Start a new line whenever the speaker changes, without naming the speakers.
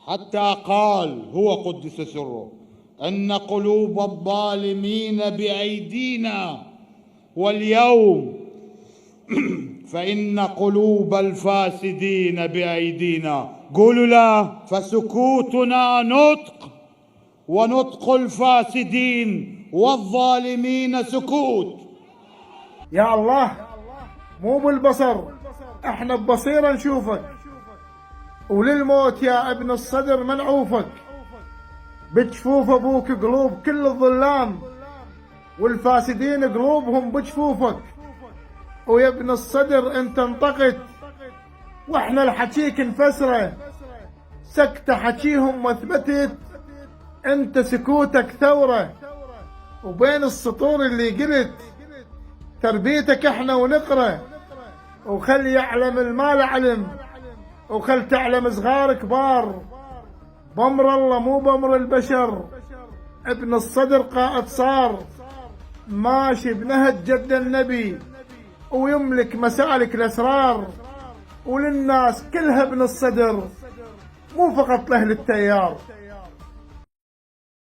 حتى قال هو قدس سره: أن قلوب الظالمين بأيدينا، واليوم فإن قلوب الفاسدين بأيدينا. قولوا لا. فسكوتنا نطق، ونطق الفاسدين والظالمين سكوت.
يا الله، مو بالبصر، احنا ببصيرة نشوفك، وللموت يا ابن الصدر منعوفك. بجفوف ابوك قلوب كل الظلام، والفاسدين قلوبهم بجفوفك. ويا ابن الصدر انت انطقت، واحنا الحكيك نفسره. سكت حكيهم واثبتت، انت سكوتك ثورة. وبين السطور اللي قلت تربيتك احنا ونقرأ. وخل يعلم المال علم، وخل تعلم صغار كبار. بأمر الله مو بأمر البشر. ابن الصدر قائد صار، ماشي بنهج جد النبي، ويملك مسالك الأسرار. وللناس كلها ابن الصدر، مو فقط لأهل التيار.